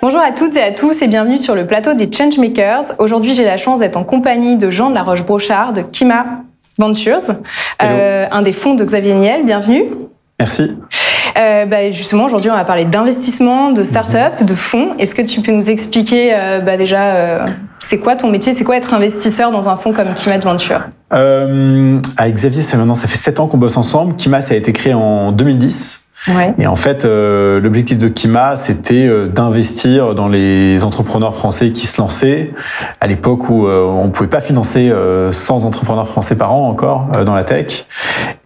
Bonjour à toutes et à tous et bienvenue sur le plateau des Changemakers. Aujourd'hui, j'ai la chance d'être en compagnie de Jean de la Roche-Brochard de Kima Ventures, un des fonds de Xavier Niel. Bienvenue. Merci. Justement, aujourd'hui, on va parler d'investissement, de start-up, de fonds. Est-ce que tu peux nous expliquer c'est quoi ton métier, c'est quoi être investisseur dans un fonds comme Kima Ventures? Avec Xavier, ça fait 7 ans qu'on bosse ensemble. Kima, ça a été créé en 2010. Ouais. Et en fait, l'objectif de Kima, c'était d'investir dans les entrepreneurs français qui se lançaient, à l'époque où on ne pouvait pas financer 100 entrepreneurs français par an encore dans la tech.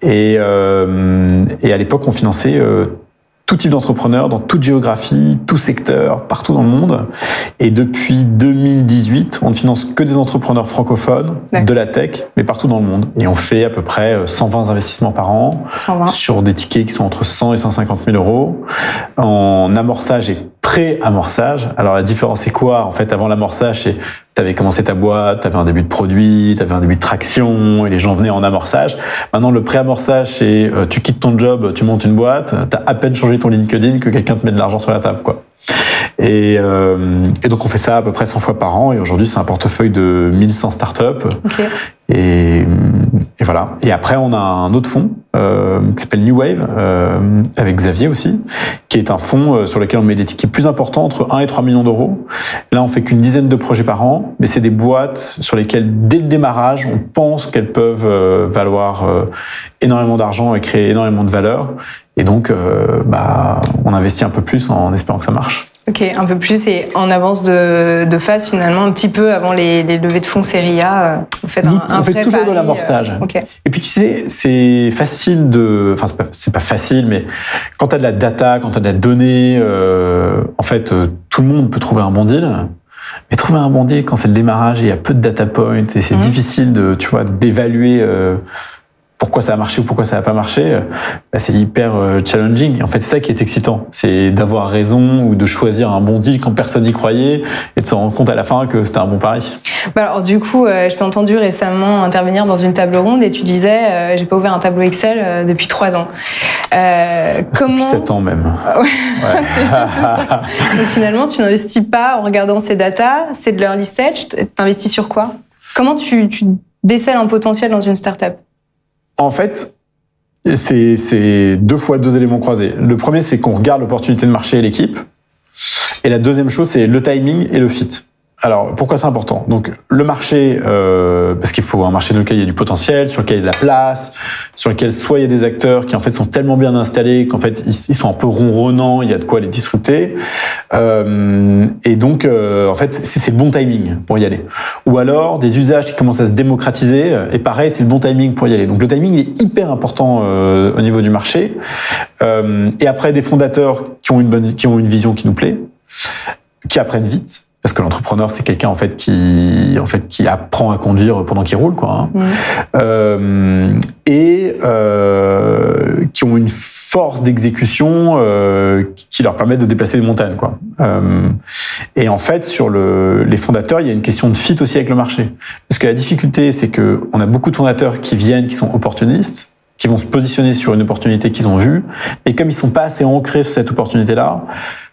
Et à l'époque, on finançait tout type d'entrepreneurs, dans toute géographie, tout secteur, partout dans le monde. Et depuis 2018, on ne finance que des entrepreneurs francophones, de la tech, mais partout dans le monde. Et on fait à peu près 120 investissements par an, 120. Sur des tickets qui sont entre 100 et 150 000 euros, en amorçage et pré-amorçage. Alors la différence, c'est quoi? En fait, avant l'amorçage, c'est tu avais commencé ta boîte, tu avais un début de produit, tu avais un début de traction, et les gens venaient en amorçage. Maintenant, le pré-amorçage, c'est tu quittes ton job, tu montes une boîte, tu as à peine changé ton LinkedIn que quelqu'un te met de l'argent sur la table, quoi. Et donc, on fait ça à peu près 100 fois par an, et aujourd'hui, c'est un portefeuille de 1100 startups. Okay. Et voilà. Et après, on a un autre fonds qui s'appelle New Wave, avec Xavier aussi, qui est un fonds sur lequel on met des tickets plus importants, entre 1 et 3 millions d'euros. Là, on fait qu'une dizaine de projets par an, mais c'est des boîtes sur lesquelles, dès le démarrage, on pense qu'elles peuvent valoir énormément d'argent et créer énormément de valeur. Et donc, on investit un peu plus en espérant que ça marche. Ok, un peu plus et en avance de phase finalement, un petit peu avant les levées de fonds série A. Vous faites on fait toujours de l'amorçage. Okay. Et puis tu sais, c'est facile c'est pas facile, mais quand tu as de la data, quand tu as de la donnée, tout le monde peut trouver un bon deal. Mais trouver un bon deal quand c'est le démarrage et il y a peu de data points et c'est difficile d'évaluer pourquoi ça a marché ou pourquoi ça n'a pas marché, c'est hyper challenging. En fait, c'est ça qui est excitant. C'est d'avoir raison ou de choisir un bon deal quand personne n'y croyait et de se rendre compte à la fin que c'était un bon pari. Alors, du coup, je t'ai entendu récemment intervenir dans une table ronde et tu disais j'ai pas ouvert un tableau Excel depuis 3 ans. Depuis 7 ans même. Ouais. C'est ça. Donc finalement, tu n'investis pas en regardant ces datas, c'est de l'early stage. Tu investis sur quoi? Comment tu décèles un potentiel dans une startup? En fait, c'est 2 éléments croisés. Le premier, c'est qu'on regarde l'opportunité de marché et l'équipe. Et la deuxième chose, c'est le timing et le fit. Alors, pourquoi c'est important? Donc, le marché, parce qu'il faut un marché dans lequel il y a du potentiel, sur lequel il y a de la place, sur lequel soit il y a des acteurs qui en fait sont tellement bien installés qu'en fait ils sont un peu ronronnants, il y a de quoi les disfruter. Et donc, en fait, c'est le bon timing pour y aller. Ou alors des usages qui commencent à se démocratiser. Et pareil, c'est le bon timing pour y aller. Donc, le timing il est hyper important au niveau du marché. Et après, des fondateurs qui ont une vision qui nous plaît, qui apprennent vite. Parce que l'entrepreneur, c'est quelqu'un qui apprend à conduire pendant qu'il roule, quoi. Et qui ont une force d'exécution qui leur permet de déplacer des montagnes, quoi. Et en fait, sur les fondateurs, il y a une question de fit aussi avec le marché. Parce que la difficulté, c'est que on a beaucoup de fondateurs qui sont opportunistes, qui vont se positionner sur une opportunité qu'ils ont vue, et comme ils sont pas assez ancrés sur cette opportunité-là,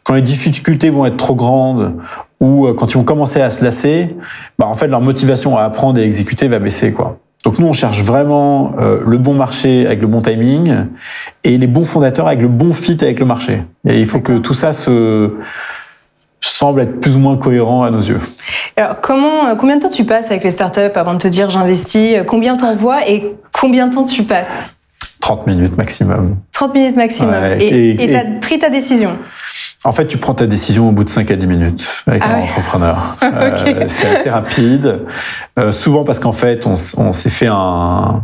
quand les difficultés vont être trop grandes ou quand ils vont commencer à se lasser, en fait, leur motivation à apprendre et à exécuter va baisser, quoi. Donc nous, on cherche vraiment le bon marché avec le bon timing et les bons fondateurs avec le bon fit avec le marché. Et il faut que tout ça semble être plus ou moins cohérent à nos yeux. Alors, combien de temps tu passes avec les startups avant de te dire j'investis? Combien t'envoies et combien de temps tu passes? 30 minutes maximum. 30 minutes maximum. Ouais, et tu as pris ta décision? En fait, tu prends ta décision au bout de 5 à 10 minutes avec un entrepreneur. Okay. C'est assez rapide. Souvent parce qu'en fait, on s'est fait un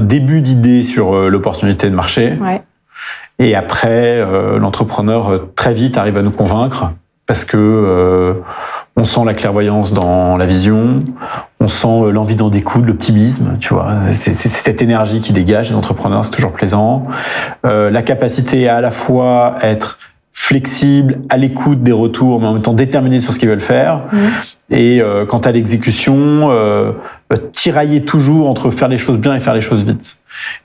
début d'idée sur l'opportunité de marché. Ouais. Et après, l'entrepreneur très vite arrive à nous convaincre parce que on sent la clairvoyance dans la vision, on sent l'envie d'en découdre, l'optimisme, tu vois. C'est cette énergie qui dégage les entrepreneurs, c'est toujours plaisant. La capacité à la fois être flexible, à l'écoute des retours, mais en même temps déterminé sur ce qu'ils veulent faire. Et quant à l'exécution, tirailler toujours entre faire les choses bien et faire les choses vite.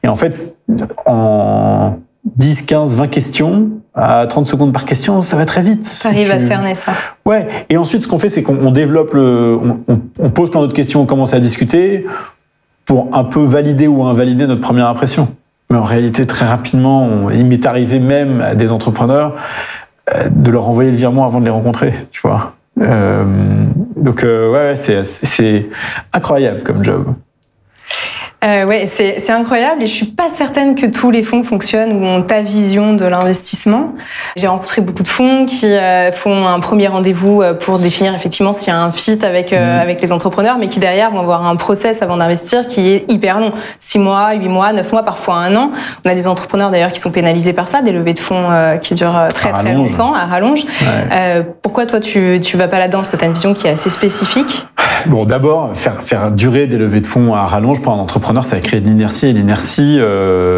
Et en fait, en 10, 15, 20 questions, à 30 secondes par question, ça va très vite. Tu arrives à cerner ça. Ouais. Et ensuite, ce qu'on fait, c'est qu'on développe on pose plein d'autres questions, on commence à discuter pour un peu valider ou invalider notre première impression. Mais en réalité, très rapidement, il m'est arrivé même à des entrepreneurs de leur envoyer le virement avant de les rencontrer, tu vois. Donc, c'est incroyable comme job. Ouais, c'est incroyable et je suis pas certaine que tous les fonds fonctionnent ou ont ta vision de l'investissement. J'ai rencontré beaucoup de fonds qui font un premier rendez-vous pour définir effectivement s'il y a un fit avec les entrepreneurs, mais qui derrière vont avoir un process avant d'investir qui est hyper long. 6 mois, 8 mois, 9 mois, parfois 1 an. On a des entrepreneurs d'ailleurs qui sont pénalisés par ça, des levées de fonds qui durent très longtemps, à rallonge. Ouais. Pourquoi toi tu vas pas là-dedans? Parce que tu as une vision qui est assez spécifique. Bon, d'abord, faire durer des levées de fonds à rallonge pour un entrepreneur, ça va créer de l'inertie. Et l'inertie,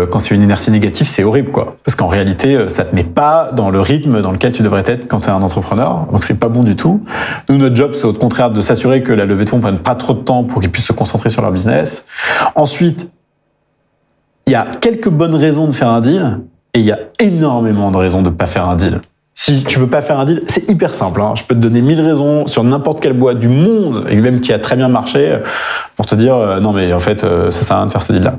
quand c'est une inertie négative, c'est horrible, quoi. Parce qu'en réalité, ça te met pas dans le rythme dans lequel tu devrais être quand tu es un entrepreneur. Donc, c'est pas bon du tout. Nous, notre job, c'est au contraire de s'assurer que la levée de fonds prenne pas trop de temps pour qu'ils puissent se concentrer sur leur business. Ensuite, il y a quelques bonnes raisons de faire un deal et il y a énormément de raisons de pas faire un deal. Si tu veux pas faire un deal, c'est hyper simple. Je peux te donner 1000 raisons sur n'importe quelle boîte du monde, et même qui a très bien marché, pour te dire non mais en fait ça sert à rien de faire ce deal-là.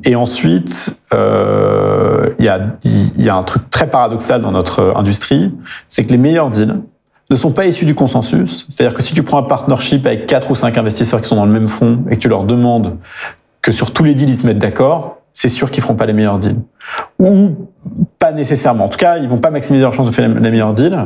Et ensuite, il y a un truc très paradoxal dans notre industrie, c'est que les meilleurs deals ne sont pas issus du consensus. C'est-à-dire que si tu prends un partnership avec 4 ou 5 investisseurs qui sont dans le même fonds et que tu leur demandes que sur tous les deals ils se mettent d'accord, c'est sûr qu'ils feront pas les meilleurs deals. Ou pas nécessairement. En tout cas, ils vont pas maximiser leurs chances de faire les meilleurs deals.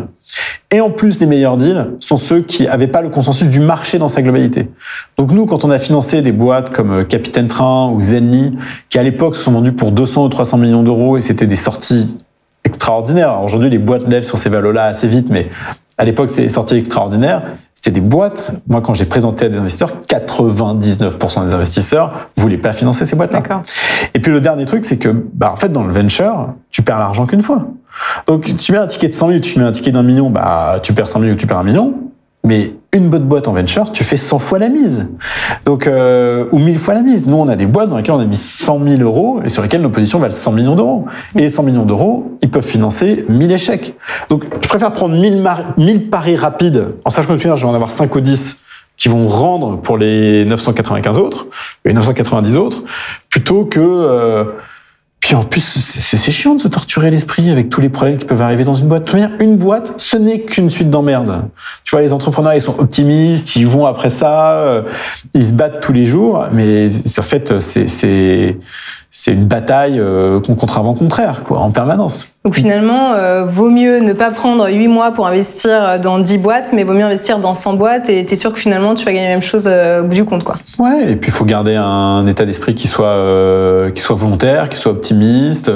Et en plus, les meilleurs deals sont ceux qui avaient pas le consensus du marché dans sa globalité. Donc nous, quand on a financé des boîtes comme Capitaine Train ou Zenly, qui à l'époque se sont vendues pour 200 ou 300 millions d'euros et c'était des sorties extraordinaires. Alors, aujourd'hui, les boîtes lèvent sur ces valeurs-là assez vite, mais à l'époque, c'était des sorties extraordinaires. C'était des boîtes. Moi, quand j'ai présenté à des investisseurs, 99% des investisseurs voulaient pas financer ces boîtes-là. D'accord. Et puis le dernier truc, c'est que, en fait, dans le venture, tu perds l'argent qu'une fois. Donc, tu mets un ticket de 100 000, tu mets un ticket d'1 million, tu perds 100 000 ou tu perds 1 million. Mais une bonne boîte en venture, tu fais 100 fois la mise. Donc, ou 1000 fois la mise. Nous, on a des boîtes dans lesquelles on a mis 100 000 euros et sur lesquelles nos positions valent 100 millions d'euros. Et les 100 millions d'euros, ils peuvent financer 1000 échecs. Donc, je préfère prendre 1000 paris rapides, en sachant que je vais en avoir 5 ou 10 qui vont rendre pour les 995 autres, les 990 autres, plutôt que... Puis en plus, c'est chiant de se torturer l'esprit avec tous les problèmes qui peuvent arriver dans une boîte. De toute manière, une boîte, ce n'est qu'une suite d'emmerdes. Tu vois, les entrepreneurs, ils sont optimistes, ils vont après ça, ils se battent tous les jours, mais en fait, c'est une bataille contre un vent contraire, quoi, en permanence. Donc finalement, vaut mieux ne pas prendre 8 mois pour investir dans 10 boîtes, mais vaut mieux investir dans 100 boîtes et t'es sûr que finalement tu vas gagner la même chose au bout du compte, quoi. Ouais, et puis il faut garder un état d'esprit qui soit volontaire, qui soit optimiste,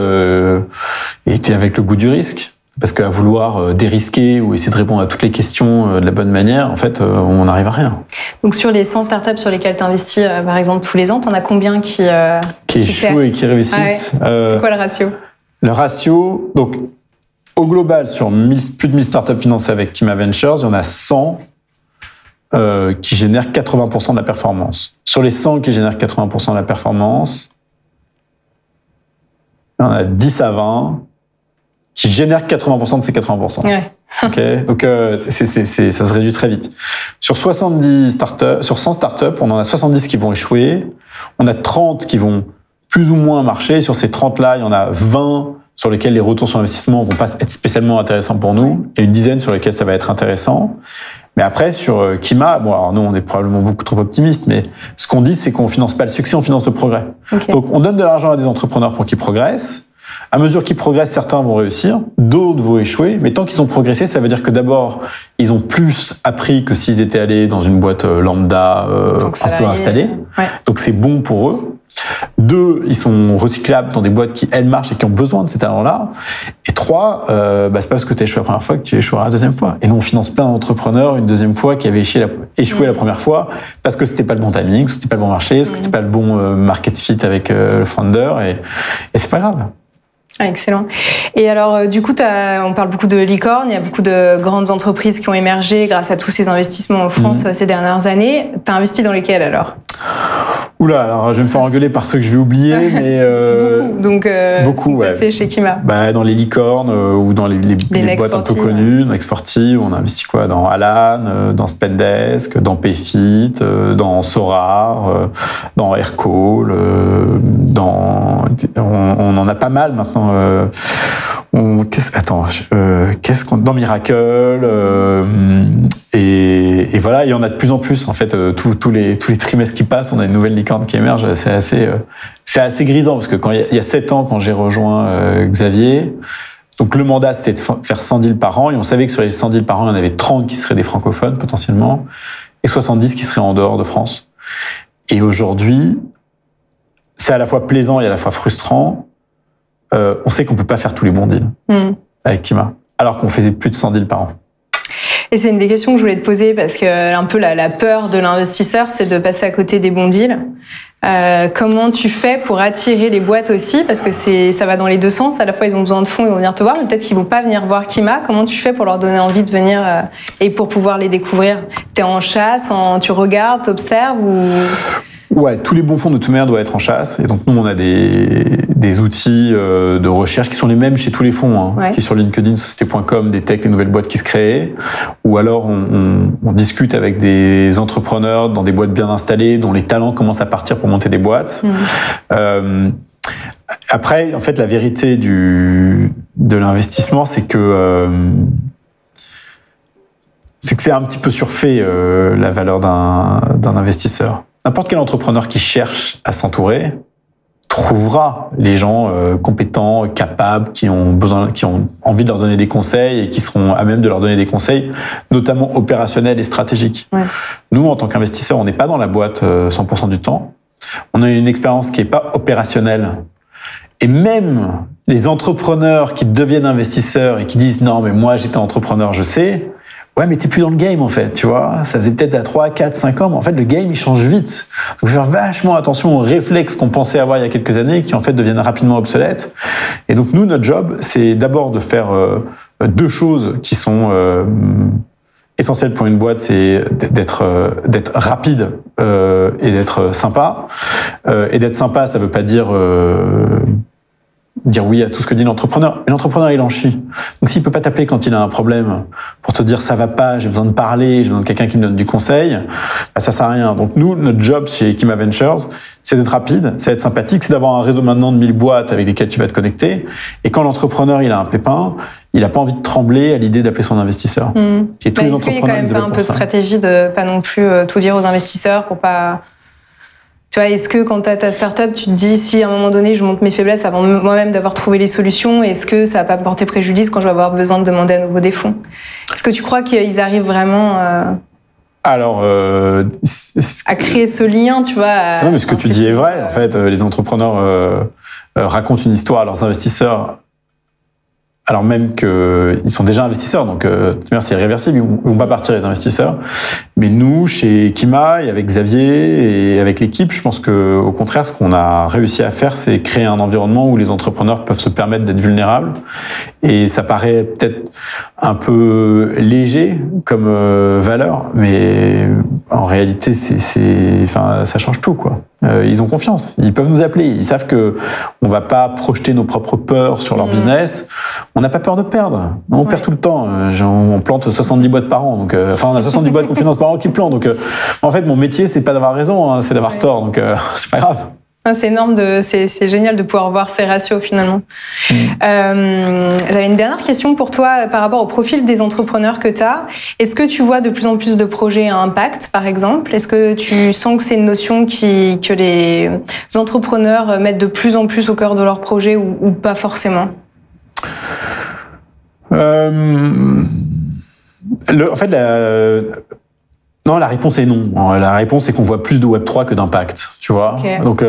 et t'es avec le goût du risque. Parce qu'à vouloir dérisquer ou essayer de répondre à toutes les questions de la bonne manière, en fait, on n'arrive à rien. Donc sur les 100 startups sur lesquelles tu investis, par exemple, tous les ans, t'en as combien qui échouent et qui réussissent? Ouais. C'est quoi le ratio? Le ratio, donc, au global, sur plus de 1000 startups financées avec Kima Ventures, il y en a 100 qui génèrent 80% de la performance. Sur les 100 qui génèrent 80% de la performance, il y en a 10 à 20 qui génèrent 80% de ces 80%. Ouais. Okay, donc ça se réduit très vite. Sur 100 startups, on en a 70 qui vont échouer, on a 30 qui vont plus ou moins marcher. Sur ces 30-là, il y en a 20 sur lesquels les retours sur investissement vont pas être spécialement intéressants pour nous, et une dizaine sur lesquels ça va être intéressant. Mais après, sur Kima, bon, alors nous, on est probablement beaucoup trop optimistes, mais ce qu'on dit, c'est qu'on finance pas le succès, on finance le progrès. Okay. Donc, on donne de l'argent à des entrepreneurs pour qu'ils progressent. À mesure qu'ils progressent, certains vont réussir, d'autres vont échouer, mais tant qu'ils ont progressé, ça veut dire que d'abord, ils ont plus appris que s'ils étaient allés dans une boîte lambda un peu installée. Ouais. Donc c'est bon pour eux. 2, ils sont recyclables dans des boîtes qui, elles, marchent et qui ont besoin de ces talents-là. Et 3, c'est pas parce que tu as échoué la première fois que tu échoueras la deuxième fois. Et nous, on finance plein d'entrepreneurs une deuxième fois qui avaient échoué la première fois parce que c'était pas le bon timing, que c'était pas le bon marché, parce que c'était pas le bon market fit avec le founder, et c'est pas grave. Ah, excellent. Et alors, du coup, on parle beaucoup de licorne, il y a beaucoup de grandes entreprises qui ont émergé grâce à tous ces investissements en France ces dernières années. Tu as investi dans lesquelles alors ? Oula, alors je vais me faire engueuler par ceux que je vais oublier, mais... beaucoup, donc beaucoup, ouais. passé chez Kima. Dans les licornes ou dans les boîtes un peu connues, dans Exportive, on a investi quoi? Dans Alan, dans Spendesk, dans Payfit, dans Sorar, dans Aircall, on en a pas mal maintenant. Dans Miracle, et voilà, il y en a de plus en plus en fait. Tous les trimestres qui passent, on a une nouvelle licorne qui émerge. C'est assez grisant parce que il y a 7 ans, quand j'ai rejoint Xavier, donc le mandat c'était de faire 100 deals par an, et on savait que sur les 100 deals par an, il y en avait 30 qui seraient des francophones potentiellement, et 70 qui seraient en dehors de France. Et aujourd'hui, c'est à la fois plaisant et à la fois frustrant. On sait qu'on peut pas faire tous les bons deals avec Kima, alors qu'on faisait plus de 100 deals par an. Et c'est une des questions que je voulais te poser, parce que un peu la peur de l'investisseur, c'est de passer à côté des bons deals. Comment tu fais pour attirer les boîtes aussi, parce que ça va dans les deux sens. À la fois, ils ont besoin de fonds, ils vont venir te voir, mais peut-être qu'ils vont pas venir voir Kima. Comment tu fais pour leur donner envie de venir et pour pouvoir les découvrir? T'es en chasse, tu regardes, t'observes ou... Ouais, tous les bons fonds de toute manière doivent être en chasse. Et donc nous, on a des outils de recherche qui sont les mêmes chez tous les fonds, qui est sur LinkedIn, société.com, des techs, les nouvelles boîtes qui se créent. Ou alors on discute avec des entrepreneurs dans des boîtes bien installées, dont les talents commencent à partir pour monter des boîtes. Après, en fait, la vérité de l'investissement, c'est que c'est un petit peu surfait la valeur d'un investisseur. N'importe quel entrepreneur qui cherche à s'entourer trouvera les gens compétents, capables, qui ont envie de leur donner des conseils et qui seront à même de leur donner des conseils, notamment opérationnels et stratégiques. Ouais. Nous, en tant qu'investisseurs, on n'est pas dans la boîte 100% du temps. On a une expérience qui n'est pas opérationnelle. Et même les entrepreneurs qui deviennent investisseurs et qui disent « Non, mais moi, j'étais entrepreneur, je sais », ouais, mais t'es plus dans le game, en fait, tu vois. Ça faisait peut-être à 3, 4, 5 ans, mais en fait, le game, il change vite. Donc, il faut faire vachement attention aux réflexes qu'on pensait avoir il y a quelques années, qui, en fait, deviennent rapidement obsolètes. Et donc, nous, notre job, c'est d'abord de faire deux choses qui sont essentielles pour une boîte, c'est d'être rapide et d'être sympa. Et d'être sympa, ça veut pas dire oui à tout ce que dit l'entrepreneur. Mais l'entrepreneur, il en chie. Donc, s'il peut pas t'appeler quand il a un problème pour te dire ça va pas, j'ai besoin de parler, j'ai besoin de quelqu'un qui me donne du conseil, bah, ça sert à rien. Donc, nous, notre job chez Kima Ventures, c'est d'être rapide, c'est d'être sympathique, c'est d'avoir un réseau maintenant de 1000 boîtes avec lesquelles tu vas te connecter. Et quand l'entrepreneur, il a un pépin, il a pas envie de trembler à l'idée d'appeler son investisseur. Et tous les entrepreneurs, est-ce qu'il y a quand même pas un peu de stratégie de pas non plus tout dire aux investisseurs pour pas... Tu vois, est-ce que quand tu as ta startup, tu te dis si à un moment donné je monte mes faiblesses avant moi-même d'avoir trouvé les solutions, est-ce que ça va pas me porter préjudice quand je vais avoir besoin de demander à nouveau des fonds? Est-ce que tu crois qu'ils arrivent vraiment à créer ce lien, tu vois? Non, mais ce que tu dis est vrai. En fait, les entrepreneurs racontent une histoire à leurs investisseurs, alors même qu'ils sont déjà investisseurs, donc c'est réversible, ils vont pas partir les investisseurs. Mais nous, chez Kima et avec Xavier et avec l'équipe, je pense que au contraire, ce qu'on a réussi à faire, c'est créer un environnement où les entrepreneurs peuvent se permettre d'être vulnérables. Et ça paraît peut-être un peu léger comme valeur, mais en réalité, ça change tout, quoi. Ils ont confiance, ils peuvent nous appeler, ils savent que on va pas projeter nos propres peurs sur leur business. On n'a pas peur de perdre, on perd tout le temps. On plante 70 boîtes par an, donc on a 70 boîtes qu'on finance par an qui plantent. Donc en fait, mon métier, c'est pas d'avoir raison, c'est d'avoir tort, donc c'est pas grave. C'est énorme, c'est génial de pouvoir voir ces ratios finalement. J'avais une dernière question pour toi par rapport au profil des entrepreneurs que tu as. Est-ce que tu vois de plus en plus de projets à impact, par exemple? Est-ce que tu sens que c'est une notion que les entrepreneurs mettent de plus en plus au cœur de leurs projets ou pas forcément? Non, la réponse est non. La réponse est qu'on voit plus de Web3 que d'impact, tu vois. Okay. Donc,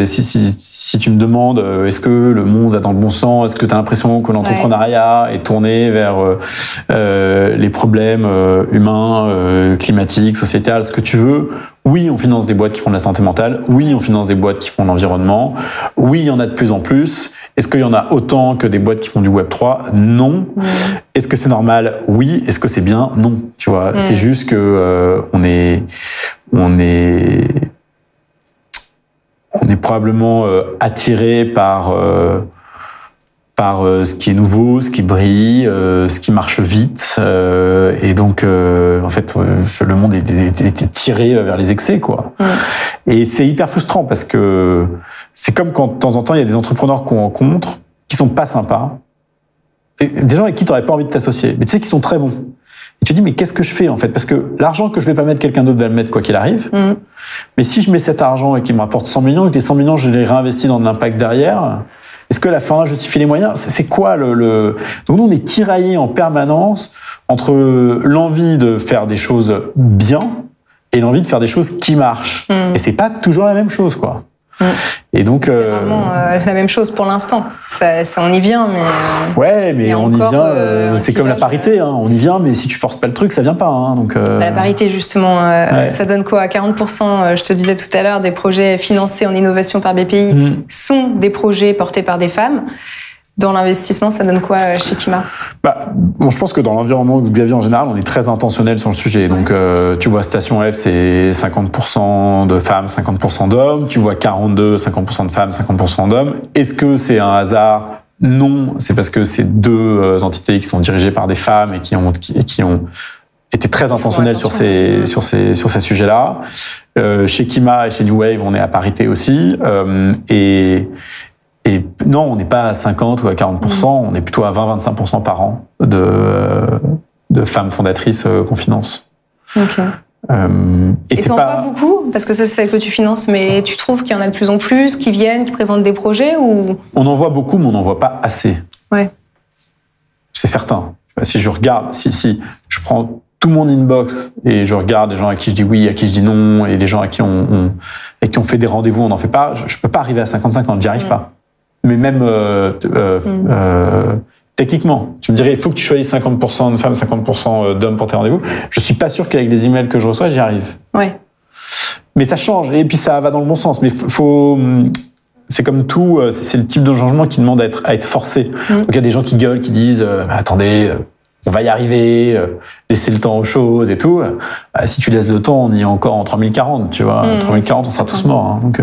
si tu me demandes, est-ce que le monde va dans le bon sens, est-ce que tu as l'impression que l'entrepreneuriat est tourné vers les problèmes humains, climatiques, sociétals, ce que tu veux? Oui, on finance des boîtes qui font de la santé mentale. Oui, on finance des boîtes qui font de l'environnement. Oui, il y en a de plus en plus. Est-ce qu'il y en a autant que des boîtes qui font du Web3? Non. Est-ce que c'est normal? Oui. Est-ce que c'est bien? Non. Tu vois, c'est juste que on est on est probablement attiré par ce qui est nouveau, ce qui brille, ce qui marche vite. Et donc, en fait, le monde est tiré vers les excès, quoi. Et c'est hyper frustrant parce que c'est comme quand, de temps en temps, il y a des entrepreneurs qu'on rencontre qui sont pas sympas. Et des gens avec qui tu n'aurais pas envie de t'associer. Mais tu sais qu'ils sont très bons. Et tu te dis, mais qu'est-ce que je fais, en fait? Parce que l'argent que je vais pas mettre, quelqu'un d'autre va le mettre quoi qu'il arrive. Mais si je mets cet argent et qu'il me rapporte 100 millions, et que les 100 millions, je les réinvestis dans de l'impact derrière, est-ce que la fin justifie les moyens? C'est quoi le... Donc nous, on est tiraillés en permanence entre l'envie de faire des choses bien et l'envie de faire des choses qui marchent. Et c'est pas toujours la même chose, quoi. Et donc, c'est vraiment la même chose pour l'instant. Ça, on y vient, mais... Ouais, mais on y vient, c'est comme la parité, hein. On y vient, mais si tu forces pas le truc, ça vient pas. Hein, donc, La parité, justement, ça donne quoi? 40%, je te disais tout à l'heure, des projets financés en innovation par BPI sont des projets portés par des femmes. Dans l'investissement, ça donne quoi chez Kima? Je pense que dans l'environnement de Xavier en général, on est très intentionnel sur le sujet. Donc, tu vois, Station F, c'est 50% de femmes, 50% d'hommes. Tu vois 42, 50% de femmes, 50% d'hommes. Est-ce que c'est un hasard? Non, c'est parce que c'est deux entités qui sont dirigées par des femmes et qui ont été très intentionnelles sur ces sujets-là. Chez Kima et chez New Wave, on est à parité aussi. Et non, on n'est pas à 50 ou à 40%, on est plutôt à 20-25% par an de femmes fondatrices qu'on finance. Okay. Et t'en vois beaucoup? Parce que ça, c'est celle que tu finances, mais tu trouves qu'il y en a de plus en plus qui viennent, qui présentent des projets ou... On en voit beaucoup, mais on n'en voit pas assez. Ouais. C'est certain. Si je regarde, si je prends tout mon inbox et je regarde les gens à qui je dis oui, à qui je dis non, et les gens à qui on fait des rendez-vous, on n'en fait pas, je peux pas arriver à 50-50, j'y arrive pas. Mais même techniquement, tu me dirais, il faut que tu choisisses 50% de femmes, 50% d'hommes pour tes rendez-vous. Je suis pas sûr qu'avec les emails que je reçois, j'y arrive. Ouais. Mais ça change, et puis ça va dans le bon sens. Mais c'est comme tout, c'est le type de changement qui demande à être forcé. Donc il y a des gens qui gueulent, qui disent attendez, on va y arriver, laisser le temps aux choses et tout. Si tu laisses le temps, on y est encore en 3040, tu vois. 3040, on sera tous morts. Hein, donc,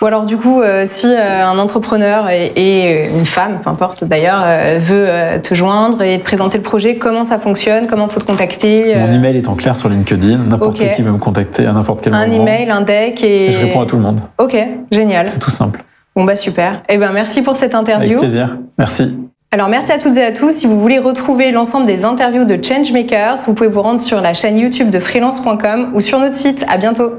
Ou alors du coup, si un entrepreneur et une femme, peu importe d'ailleurs, veut te joindre et te présenter le projet, comment ça fonctionne, comment faut te contacter? Mon email est en clair sur LinkedIn, n'importe qui peut me contacter à n'importe quel moment. Un email, un deck et... je réponds à tout le monde. Ok, génial. C'est tout simple. Bon bah super. Eh ben merci pour cette interview. Avec plaisir, merci. Alors merci à toutes et à tous. Si vous voulez retrouver l'ensemble des interviews de Changemakers, vous pouvez vous rendre sur la chaîne YouTube de freelance.com ou sur notre site. À bientôt.